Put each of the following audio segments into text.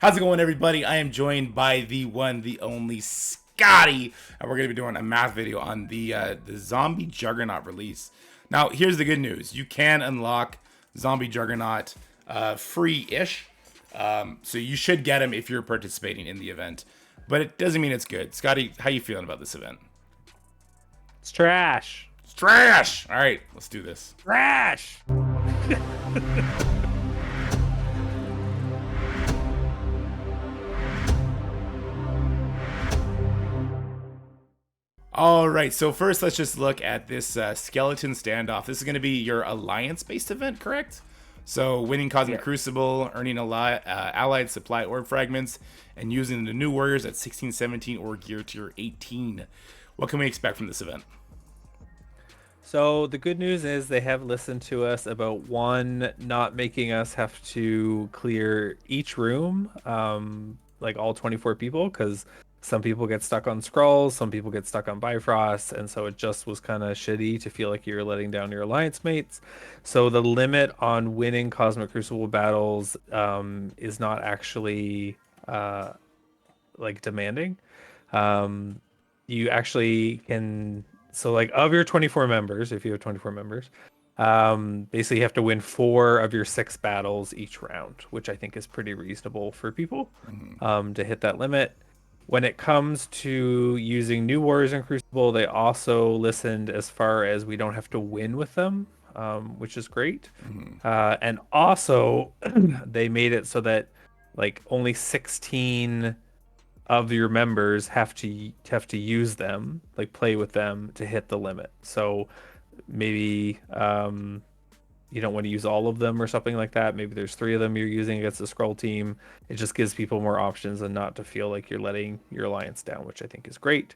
How's it going, everybody? I am joined by the one, the only Scotty, and we're going to be doing a math video on the Zombie Juggernaut release. Now, here's the good news: you can unlock Zombie Juggernaut free-ish, so you should get him if you're participating in the event. But it doesn't mean it's good. Scotty, how you feeling about this event? It's trash. It's trash. All right, let's do this. Trash. All right, so first let's just look at this skeleton standoff. This is going to be your alliance-based event, correct? So winning Cosmic Crucible, earning allied supply orb fragments, and using the new warriors at 16, 17, or gear tier 18. What can we expect from this event? So the good news is they have listened to us about one, not making us have to clear each room, like all 24 people, because some people get stuck on scrolls, some people get stuck on Bifrost, and so it just was kind of shitty to feel like you're letting down your alliance mates. So the limit on winning Cosmic Crucible battles is not actually like demanding. You actually can, so like of your 24 members, if you have 24 members, basically you have to win 4 of your 6 battles each round, which I think is pretty reasonable for people to hit that limit. When it comes to using new warriors in Crucible, they also listened as far as we don't have to win with them, which is great. And also they made it so that like only 16 of your members have to use them, like play with them to hit the limit. So maybe you don't want to use all of them or something like that. Maybe there's 3 of them you're using against the scroll team. It just gives people more options and not to feel like you're letting your alliance down, which I think is great.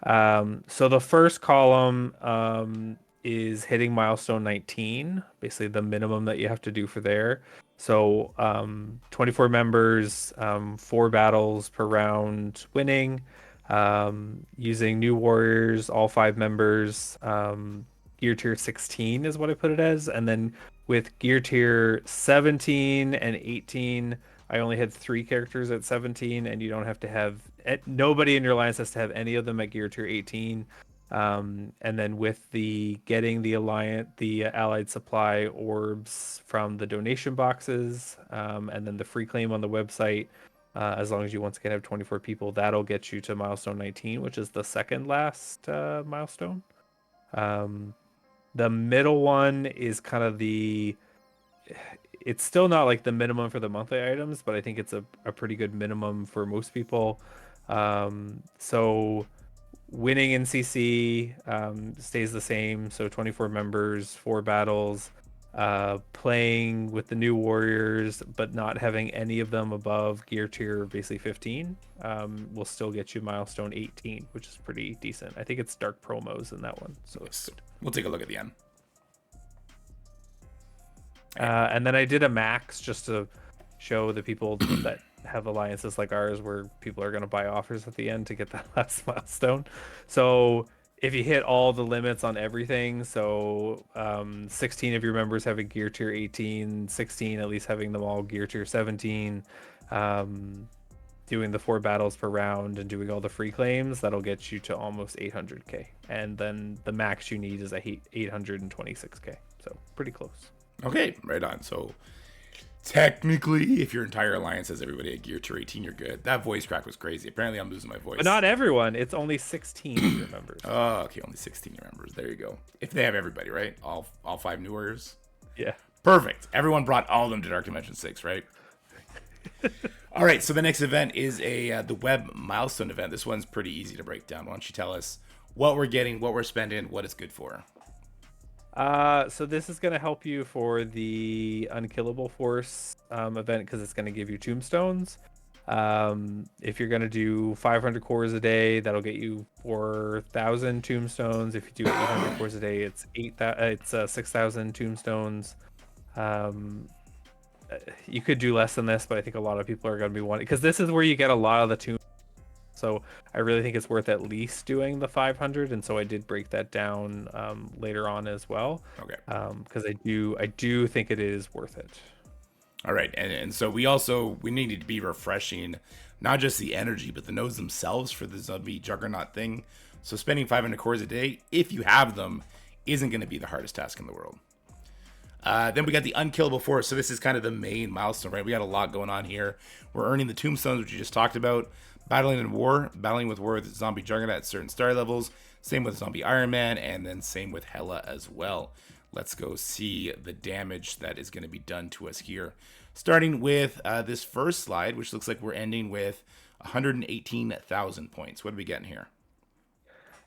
So the first column is hitting milestone 19, basically the minimum that you have to do for there. So 24 members, 4 battles per round winning, using new warriors, all 5 members, gear tier 16 is what I put it as. And then with gear tier 17 and 18, I only had 3 characters at 17, and you don't have to have, nobody in your alliance has to have any of them at gear tier 18. And then with the getting the allied supply orbs from the donation boxes, and then the free claim on the website, as long as you once again have 24 people, that'll get you to milestone 19, which is the second last milestone. The middle one is kind of it's still not like the minimum for the monthly items, but I think it's a pretty good minimum for most people. So winning in CC stays the same. So 24 members, 4 battles, playing with the new warriors, but not having any of them above gear tier basically 15 will still get you milestone 18, which is pretty decent. I think it's dark promos in that one, so it's good. We'll take a look at the end. And then I did a max just to show the people that have alliances like ours where people are going to buy offers at the end to get that last milestone. So if you hit all the limits on everything, so 16 of your members having gear tier 18, 16 at least having them all gear tier 17, doing the 4 battles per round and doing all the free claims, that'll get you to almost 800k. And then the max you need is 826k. So pretty close. Okay, right on. So technically, if your entire alliance has everybody at gear tier 18, you're good. That voice crack was crazy. Apparently, I'm losing my voice. But not everyone. It's only 16 of your members. Oh, okay, only 16 members. There you go. If they have everybody, right? All 5 new warriors? Yeah. Perfect. Everyone brought all of them to Dark Dimension 6, right? All right, so the next event is the web milestone event. This one's pretty easy to break down. Why don't you tell us what we're getting, what we're spending, what it's good for? So this is going to help you for the Unkillable Force event because it's going to give you tombstones. If you're going to do 500 cores a day, that'll get you 4,000 tombstones. If you do 800 cores a day, it's 6,000 tombstones. You could do less than this, but I think a lot of people are going to be wanting, because this is where you get a lot of the tombstones. So I really think it's worth at least doing the 500, and so I did break that down later on as well. Okay. Because I do think it is worth it. All right, and so we need to be refreshing not just the energy but the nodes themselves for the zombie juggernaut thing. So spending 500 cores a day, if you have them, isn't going to be the hardest task in the world. Then we got the Unkillable Force. So this is kind of the main milestone, right? We got a lot going on here. We're earning the tombstones, which you just talked about. Battling with war with zombie juggernaut at certain star levels. Same with zombie Iron Man, and then same with Hela as well. Let's go see the damage that is going to be done to us here. Starting with this first slide, which looks like we're ending with 118,000 points. What are we getting here?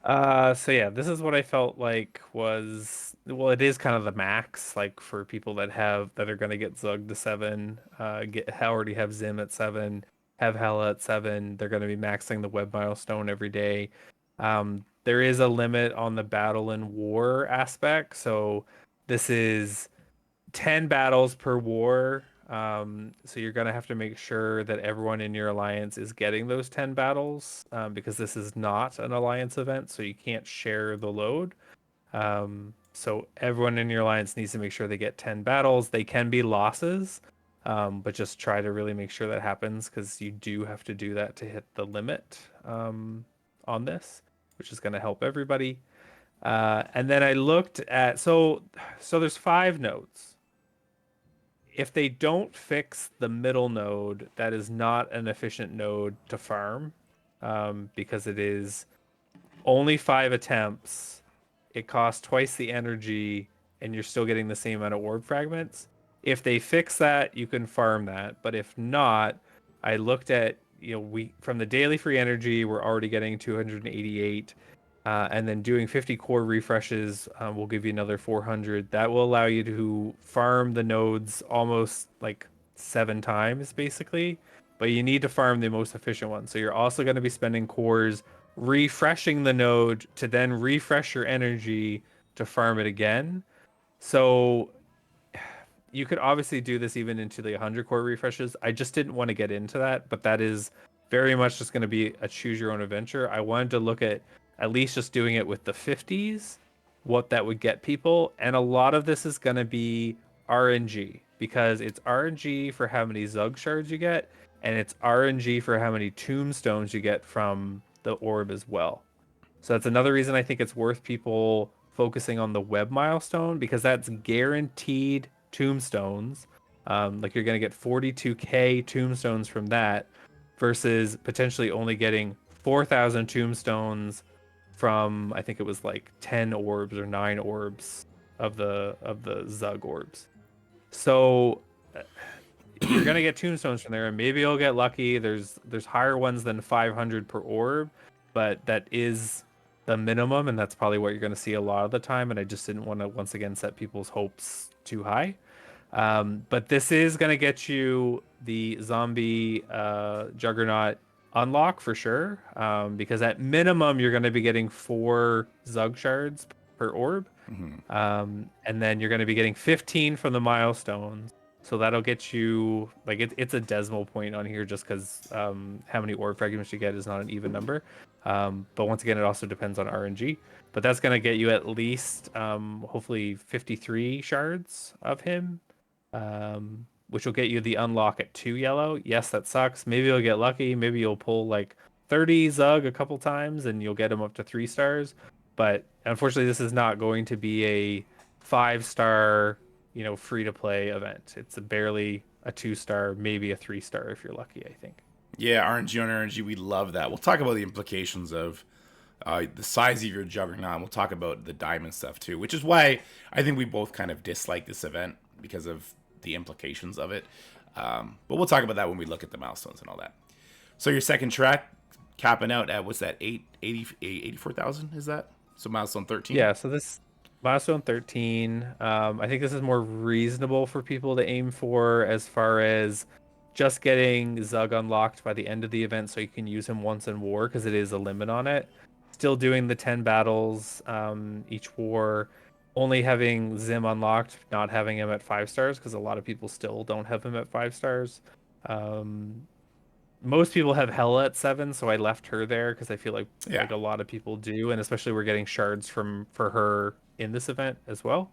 So yeah, this is what I felt like was, well, it is kind of the max, like for people that are gonna get Zug to 7, already have Zim at 7, have Hela at 7. They're gonna be maxing the web milestone every day. There is a limit on the battle and war aspect, so this is 10 battles per war. So you're going to have to make sure that everyone in your alliance is getting those 10 battles, because this is not an alliance event, so you can't share the load. So everyone in your alliance needs to make sure they get 10 battles. They can be losses, but just try to really make sure that happens because you do have to do that to hit the limit on this, which is going to help everybody. And then I looked at, so there's 5 nodes. If they don't fix the middle node, that is not an efficient node to farm, because it is only 5 attempts. It costs twice the energy, and you're still getting the same amount of orb fragments. If they fix that, you can farm that. But if not, I looked at, we from the daily free energy, we're already getting 288. And then doing 50 core refreshes will give you another 400. That will allow you to farm the nodes almost like 7 times, basically. But you need to farm the most efficient one. So you're also going to be spending cores refreshing the node to then refresh your energy to farm it again. So you could obviously do this even into the 100 core refreshes. I just didn't want to get into that, but that is very much just going to be a choose your own adventure. I wanted to look at least just doing it with the 50s, what that would get people. And a lot of this is going to be RNG because it's RNG for how many Zug shards you get, and it's RNG for how many tombstones you get from the orb as well. So that's another reason I think it's worth people focusing on the web milestone because that's guaranteed tombstones. Like you're going to get 42k tombstones from that versus potentially only getting 4,000 tombstones from, I think it was like 10 orbs or 9 orbs of the Zug orbs. So you're gonna get tombstones from there, and maybe you'll get lucky. There's higher ones than 500 per orb, but that is the minimum, and that's probably what you're gonna see a lot of the time. And I just didn't want to once again set people's hopes too high. But this is gonna get you the zombie Juggernaut unlock for sure, because at minimum you're gonna be getting 4 Zug shards per orb. And then you're going to be getting 15 from the milestones. So that'll get you, like, it's a decimal point on here just because how many orb fragments you get is not an even number. But once again, it also depends on RNG. But that's going to get you at least, hopefully, 53 shards of him, which will get you the unlock at 2 yellow. Yes, that sucks. Maybe you'll get lucky. Maybe you'll pull like 30 Zug a couple times and you'll get him up to 3 stars. But unfortunately, this is not going to be a 5-star, free to play event. It's barely a 2-star, maybe a 3-star if you're lucky, I think. Yeah, RNG on RNG, we love that. We'll talk about the implications of the size of your juggernaut. We'll talk about the diamond stuff too, which is why I think we both kind of dislike this event because of the implications of it. But we'll talk about that when we look at the milestones and all that. So your second track, capping out at, what's that, 84,000 is that? So milestone 13? Yeah, so this milestone 13, I think this is more reasonable for people to aim for as far as just getting Zug unlocked by the end of the event so you can use him once in war because it is a limit on it. Still doing the 10 battles each war, only having Zim unlocked, not having him at 5 stars because a lot of people still don't have him at 5 stars. Um, Most people have Hela at 7, so I left her there because I feel Yeah. like a lot of people do, and especially we're getting shards for her in this event as well.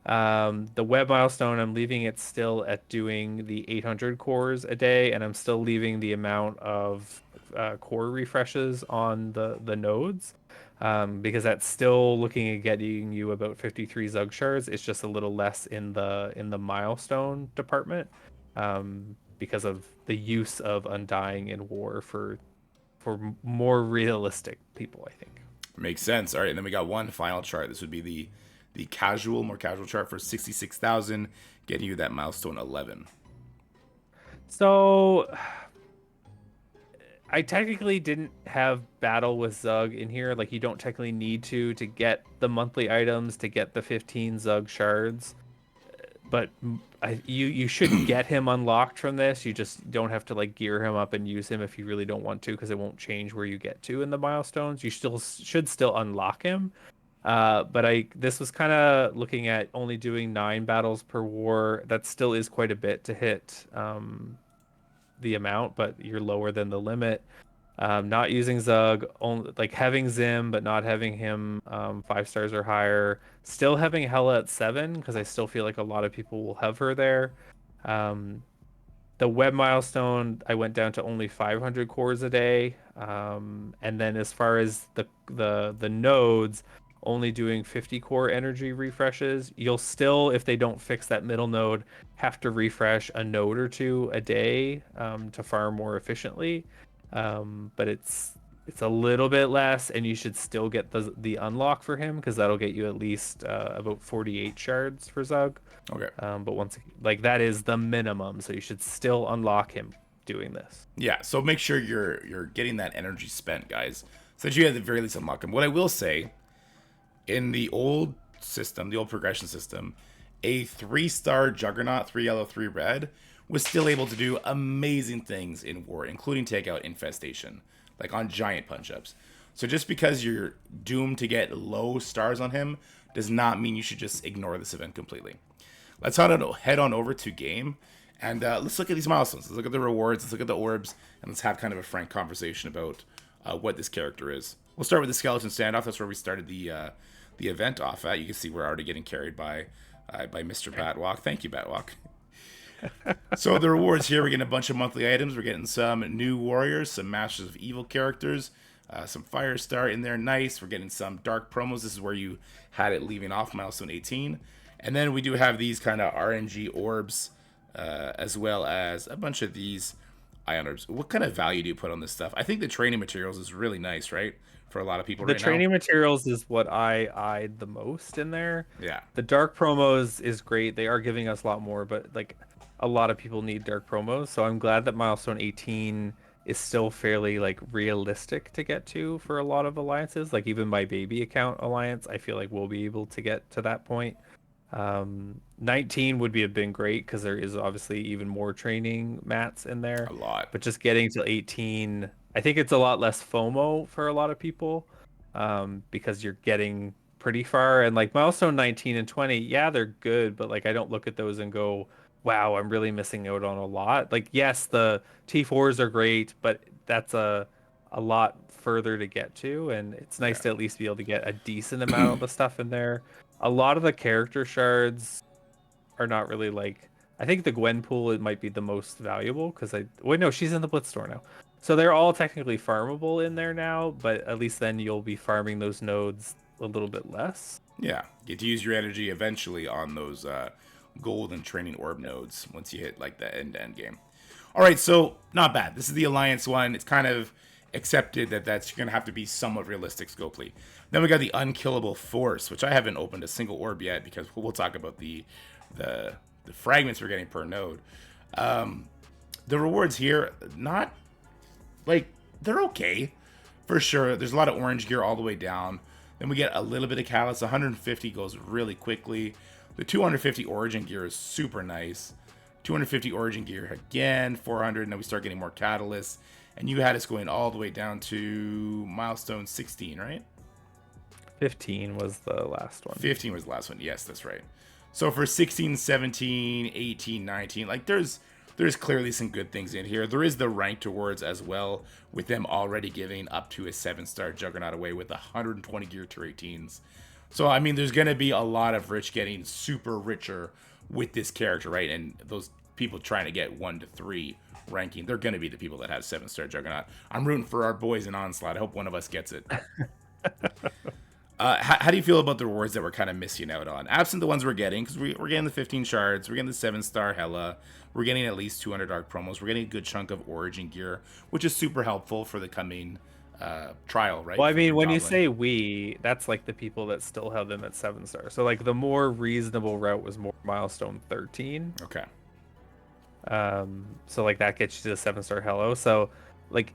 The web milestone, I'm leaving it still at doing the 800 cores a day, and I'm still leaving the amount of core refreshes on the nodes, because that's still looking at getting you about 53 Zug shards. It's just a little less in the milestone department, because of the use of Undying in war for more realistic people, I think. Makes sense. All right, and then we got one final chart. This would be the casual, more casual chart for 66,000, getting you that milestone 11. So I technically didn't have battle with Zug in here. Like you don't technically need to get the monthly items to get the 15 Zug shards, but you should get him unlocked from this. You just don't have to like gear him up and use him if you really don't want to, because it won't change where you get to in the milestones. You still should still unlock him. But this was kind of looking at only doing 9 battles per war. That still is quite a bit to hit the amount, but you're lower than the limit. Not using Zug, only like having Zim, but not having him 5 stars or higher. Still having Hella at 7 because I still feel like a lot of people will have her there. Um, the web milestone, I went down to only 500 cores a day. And then as far as the nodes, only doing 50 core energy refreshes. You'll still, if they don't fix that middle node, have to refresh a node or two a day to farm more efficiently. But it's a little bit less, and you should still get the unlock for him because that'll get you at least about 48 shards for Zug. Okay. But once like that is the minimum, so you should still unlock him doing this. Yeah, so make sure you're getting that energy spent, guys, so that you at the very least unlock them. What I will say, in the old system, the old progression system, a 3-star Juggernaut, 3 yellow, 3 red, was still able to do amazing things in war, including take out infestation, like on giant punch-ups. So just because you're doomed to get low stars on him does not mean you should just ignore this event completely. Let's head on over to game, and let's look at these milestones. Let's look at the rewards, let's look at the orbs, and let's have kind of a frank conversation about what this character is. We'll start with the skeleton standoff. That's where we started the event off at. You can see we're already getting carried by Mr. Batwalk. Thank you, Batwalk. So the rewards here, we're getting a bunch of monthly items. We're getting some new warriors, some Masters of Evil characters, some Firestar in there. Nice. We're getting some dark promos. This is where you had it leaving off milestone 18. And then we do have these kind of RNG orbs, as well as a bunch of these ion orbs. What kind of value do you put on this stuff? I think the training materials is really nice, right? For a lot of people The right training now. materials is what I eyed the most in there. Yeah. The dark promos is great. They are giving us a lot more, but like a lot of people need dark promos. So I'm glad that milestone 18 is still fairly like realistic to get to for a lot of alliances. Like even my baby account alliance, I feel like we'll be able to get to that point. 19 would be have been great because there is obviously even more training mats in there. A lot. But just getting to 18, I think it's a lot less FOMO for a lot of people, because you're getting pretty far. And like milestone 19 and 20, yeah, they're good, but like I don't look at those and go, wow, I'm really missing out on a lot. Like yes, the T4s are great, but that's a lot further to get to, and it's nice Yeah. to at least be able to get a decent amount of the stuff in there. A lot of the character shards are not really like, I think the Gwen pool it might be the most valuable because I wait no, she's in the Blitz store now. So they're all technically farmable in there now, but at least then you'll be farming those nodes a little bit less. Yeah. Get to use your energy eventually on those gold and training orb nodes once you hit like the end game. All right, so not bad. This is the Alliance one. It's kind of accepted that that's going to have to be somewhat realistic scopely. Then we got the Unkillable Force, which I haven't opened a single orb yet because we'll talk about the fragments we're getting per node. The rewards here, not like they're okay for sure. There's a lot of orange gear all the way down. Then we get a little bit of catalyst. 150 goes really quickly. The 250 origin gear is super nice. 250 origin gear again, 400, and then we start getting more catalysts. And you had us going all the way down to milestone 16, right? 15 was the last one. 15 was the last one. Yes, that's right. So for 16, 17, 18, 19, like there's clearly some good things in here. There is the ranked awards as well, with them already giving up to a 7-star Juggernaut away with 120 gear tier 18s. So, I mean, there's going to be a lot of rich getting super richer with this character, right? And those people trying to get 1 to 3 ranking, they're going to be the people that have 7-star Juggernaut. I'm rooting for our boys in Onslaught. I hope one of us gets it. How do you feel about the rewards that we're kind of missing out on? Absent the ones we're getting, because we're getting the 15 shards, we're getting the 7-star Hella, we're getting at least 200 dark promos, we're getting a good chunk of Origin gear, which is super helpful for the coming trial, right? Well, I For the mean, when you Goblin. say we, that's like the people that still have them at 7 stars. So like the more reasonable route was more milestone 13. Okay. So like that gets you to the 7-star hello. So like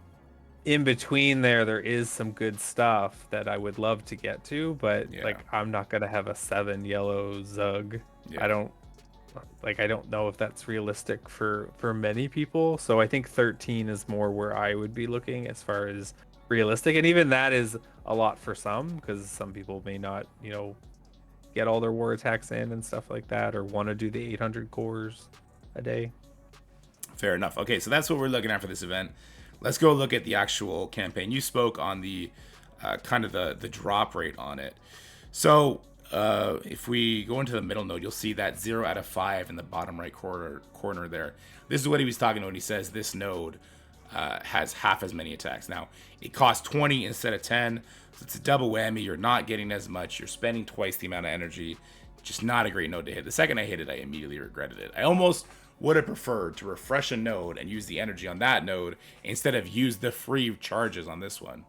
in between there is some good stuff that I would love to get to, but Yeah. like I'm not gonna have a 7 yellow Zug. Yeah. I don't know if that's realistic for many people. So I think 13 is more where I would be looking as far as realistic, and even that is a lot for some because some people may not, get all their war attacks in and stuff like that, or want to do the 800 cores a day. Fair enough. Okay, so that's what we're looking at for this event. Let's go look at the actual campaign. You spoke on the kind of the drop rate on it. So if we go into the middle node, you'll see that 0 out of 5 in the bottom right corner there. This is what he was talking about when he says this node has half as many attacks. Now, it costs 20 instead of 10, so it's a double whammy. You're not getting as much. You're spending twice the amount of energy. Just not a great node to hit. The second I hit it, I immediately regretted it. I almost would have preferred to refresh a node and use the energy on that node instead of use the free charges on this one.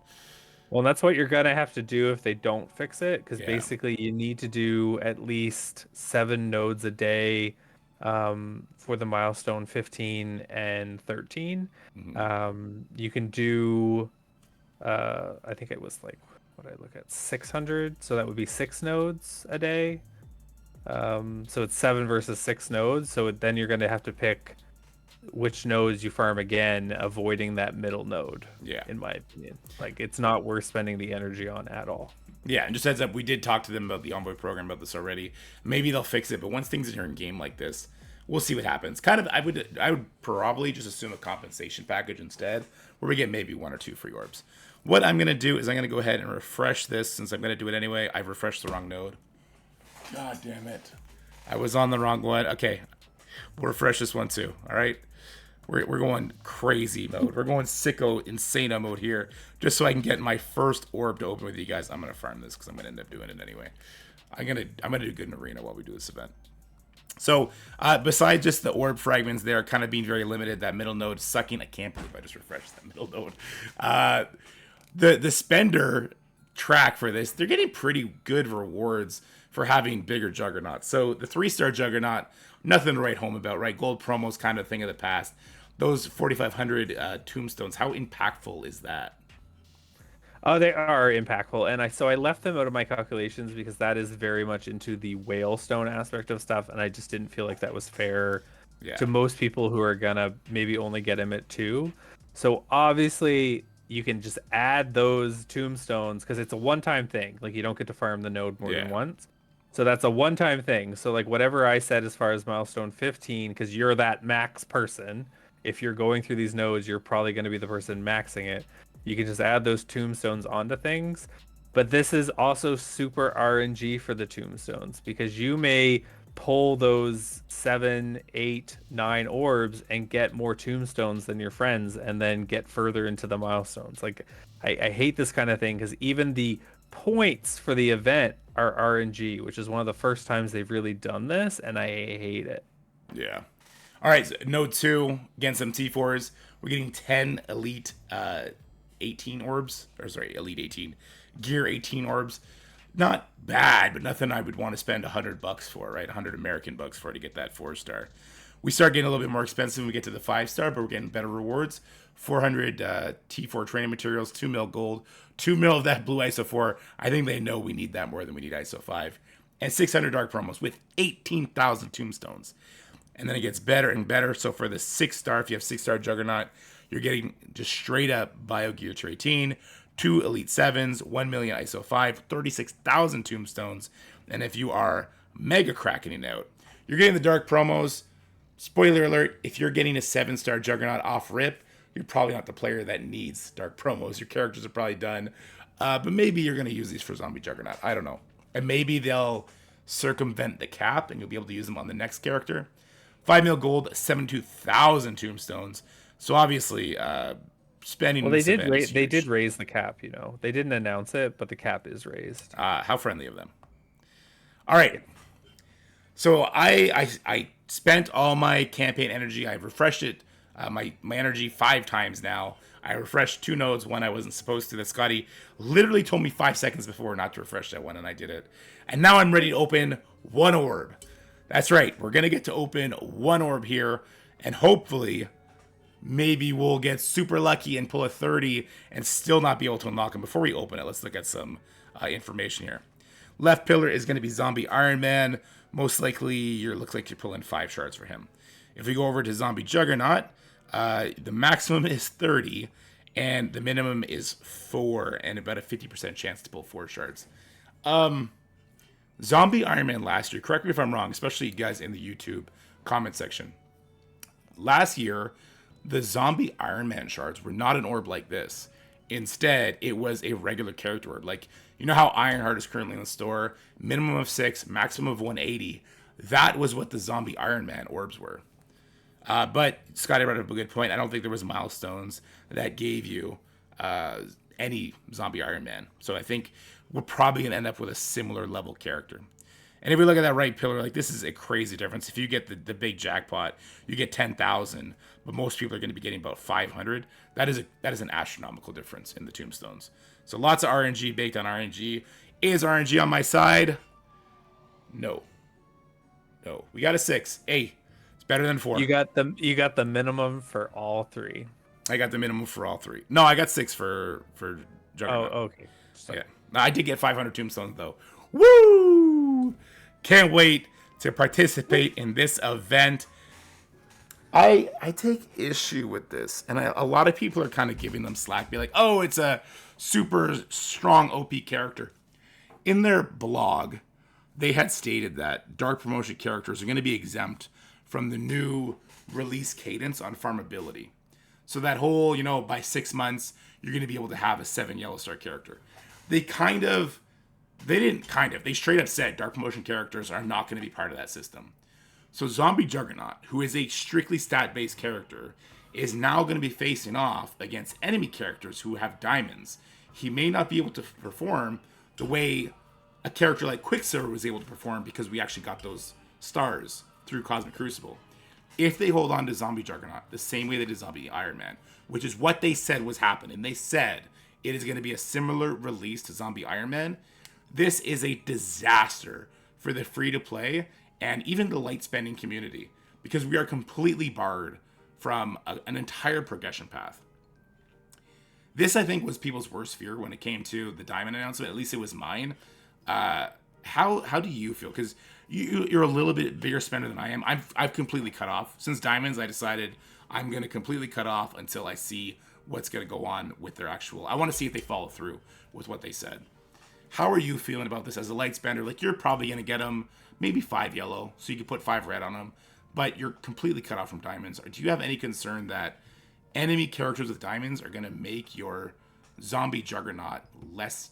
Well, that's what you're gonna have to do if they don't fix it, because Yeah. basically you need to do at least 7 nodes a day for the milestone 15 and 13. You can do, I think it was like, what did I look at, 600, so that would be 6 nodes a day. So it's 7 versus 6 nodes. So then you're going to have to pick which nodes you farm again, avoiding that middle node. Yeah. In my opinion, like it's not worth spending the energy on at all. Yeah, and just heads up, we did talk to them about the Envoy program about this already. Maybe they'll fix it, but once things are in game like this, we'll see what happens. Kind of, I would probably just assume a compensation package instead, where we get maybe 1 or 2 free orbs. What I'm gonna do is I'm gonna go ahead and refresh this since I'm gonna do it anyway. I've refreshed the wrong node. God damn it! I was on the wrong one. Okay, we'll refresh this one too. All right. We're going crazy mode. We're going sicko, insano mode here, just so I can get my first orb to open with you guys. I'm gonna farm this because I'm gonna end up doing it anyway. I'm gonna do good in arena while we do this event. So besides just the orb fragments, they're kind of being very limited. That middle node sucking. I can't believe I just refreshed that middle node. The spender track for this, they're getting pretty good rewards for having bigger juggernauts. So the 3-star juggernaut, nothing to write home about, right? Gold promos kind of thing of the past. Those 4,500 tombstones, how impactful is that? Oh, they are impactful, and I left them out of my calculations because that is very much into the whalestone aspect of stuff, and I just didn't feel like that was fair to most people who are gonna maybe only get him at 2. So obviously you can just add those tombstones because it's a one-time thing. Like you don't get to farm the node more than once. So that's a one-time thing. So like whatever I said as far as milestone 15, because you're that max person, if you're going through these nodes, you're probably going to be the person maxing it. You can just add those tombstones onto things. But this is also super RNG for the tombstones because you may pull those 7, 8, 9 orbs and get more tombstones than your friends and then get further into the milestones. Like I hate this kind of thing because even the points for the event are RNG, which is one of the first times they've really done this, and I hate it. Yeah. All right, so node 2, against some T4s, we're getting 10 elite 18 orbs, or sorry, elite 18, gear 18 orbs. Not bad, but nothing I would want to spend $100 for, right? 100 American bucks for to get that 4-star. We start getting a little bit more expensive when we get to the 5-star, but we're getting better rewards. 400 T4 training materials, 2 mil gold, 2 mil of that blue ISO 4. I think they know we need that more than we need ISO 5. And 600 dark promos with 18,000 tombstones. And then it gets better and better. So for the 6-star, if you have 6-star Juggernaut, you're getting just straight up bio gear to 18, 2 elite 7s, 1 million ISO 5, 36,000 tombstones. And if you are mega cracking it out, you're getting the dark promos. Spoiler alert, if you're getting a 7-star Juggernaut off rip, you're probably not the player that needs dark promos. Your characters are probably done. But maybe you're going to use these for Zombie Juggernaut. I don't know. And maybe they'll circumvent the cap and you'll be able to use them on the next character. 5 mil gold, 72,000 tombstones. So obviously, spending Well, in this event is they did huge. raise the cap. They didn't announce it, but the cap is raised. How friendly of them. All right. Yeah. So I spent all my campaign energy. I refreshed it, my energy 5 times now. I refreshed 2 nodes, one I wasn't supposed to. That Scotty literally told me 5 seconds before not to refresh that one, and I did it. And now I'm ready to open 1 orb. That's right. We're going to get to open 1 orb here, and hopefully maybe we'll get super lucky and pull a 30 and still not be able to unlock them. Before we open it, let's look at some information here. Left pillar is going to be Zombie Iron Man. Most likely, looks like you're pulling 5 shards for him. If we go over to Zombie Juggernaut, the maximum is 30, and the minimum is 4, and about a 50% chance to pull 4 shards. Zombie Iron Man last year, correct me if I'm wrong, especially you guys in the YouTube comment section. Last year, the Zombie Iron Man shards were not an orb like this. Instead, it was a regular character orb. Like, you know how Ironheart is currently in the store? Minimum of 6, maximum of 180. That was what the Zombie Iron Man orbs were. But Scotty brought up a good point. I don't think there was milestones that gave you any Zombie Iron Man. So I think we're probably going to end up with a similar level character. And if we look at that right pillar, like, this is a crazy difference. If you get the big jackpot, you get 10,000, but most people are going to be getting about 500. That is an astronomical difference in the tombstones. So lots of RNG baked on RNG. Is RNG on my side? No. We got a 6. Hey, it's better than 4. You got the minimum for all 3. I got the minimum for all 3. No, I got 6 for Juggernaut. Oh, okay. Yeah. I did get 500 tombstones though. Woo! Can't wait to participate in this event. I take issue with this, and a lot of people are kind of giving them slack, be like, oh, it's a super strong OP character. In their blog, they had stated that dark promotion characters are going to be exempt from the new release cadence on farmability. So that whole, by 6 months, you're going to be able to have a 7 yellow star character. They straight up said dark promotion characters are not going to be part of that system. So Zombie Juggernaut, who is a strictly stat-based character, is now going to be facing off against enemy characters who have diamonds. He may not be able to perform the way a character like Quicksilver was able to perform because we actually got those stars through Cosmic Crucible. If they hold on to Zombie Juggernaut the same way they did Zombie Iron Man, which is what they said was happening, they said it is going to be a similar release to Zombie Iron Man, this is a disaster for the free-to-play and even the light spending community, because we are completely barred from an entire progression path. This, I think, was people's worst fear when it came to the Diamond announcement. At least it was mine. How do you feel? Because you're a little bit bigger spender than I am. I've completely cut off. Since Diamonds, I decided I'm going to completely cut off until I see what's going to go on with their actual... I want to see if they follow through with what they said. How are you feeling about this as a light spender? Like, you're probably going to get them maybe 5 yellow, so you can put 5 red on them, but you're completely cut off from diamonds. Do you have any concern that enemy characters with diamonds are going to make your Zombie Juggernaut less,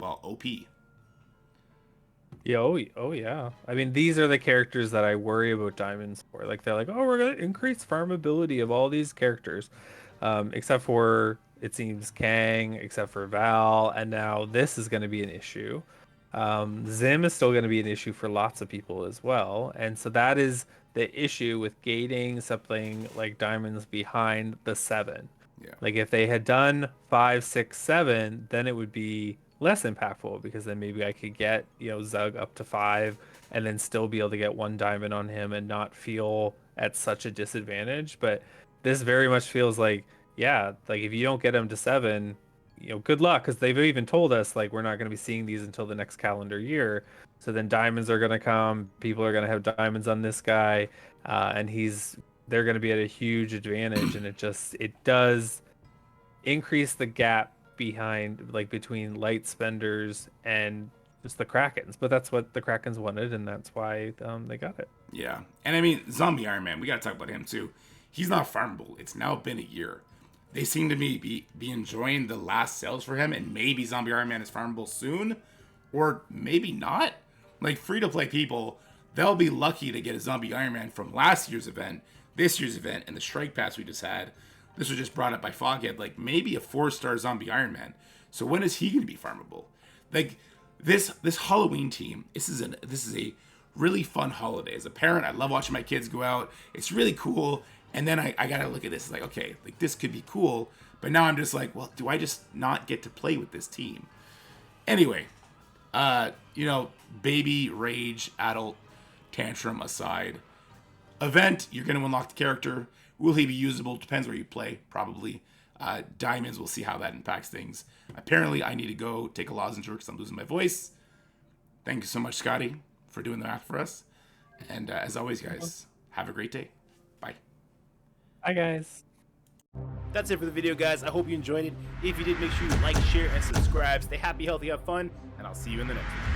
OP? Yeah, oh yeah. I mean, these are the characters that I worry about diamonds for. Like, they're like, oh, we're going to increase farmability of all these characters. Except for, it seems, Kang, except for Val, and now this is going to be an issue. Zim is still going to be an issue for lots of people as well. And so that is the issue with gating something like diamonds behind the 7. Yeah. Like, if they had done 5, 6, 7, then it would be less impactful, because then maybe I could get, Zug up to 5 and then still be able to get 1 diamond on him and not feel at such a disadvantage. But this very much feels like, yeah, like, if you don't get him to 7, good luck, because they've even told us, like, we're not going to be seeing these until the next calendar year. So then diamonds are going to come, people are going to have diamonds on this guy, and they're going to be at a huge advantage, and it does increase the gap between light spenders and just the Krakens. But that's what the Krakens wanted, and that's why they got it. Yeah. And I mean, Zombie Iron Man, we got to talk about him too. He's not farmable. It's now been a year. They seem to me be enjoying the last sales for him, and maybe Zombie Iron Man is farmable soon, or maybe not. Like free-to-play people, they'll be lucky to get a zombie Iron Man from last year's event, this year's event, and the strike pass we just had. This was just brought up by Foghead, like maybe a 4-star zombie Iron Man. So when is he going to be farmable? Like this Halloween team, this is a really fun holiday. As a parent, I love watching my kids go out. It's really cool. And then I gotta look at this like, okay, like this could be cool. But now I'm just like, well, do I just not get to play with this team? Anyway, you know, baby rage, adult tantrum aside, event, you're going to unlock the character. Will he be usable? Depends where you play, probably. Diamonds, we'll see how that impacts things. Apparently, I need to go take a lozenge because I'm losing my voice. Thank you so much, Scotty, for doing the math for us. And as always, guys, have a great day. Bye. Hi, guys. That's it for the video, guys. I hope you enjoyed it. If you did, make sure you like, share, and subscribe. Stay happy, healthy, have fun, and I'll see you in the next one.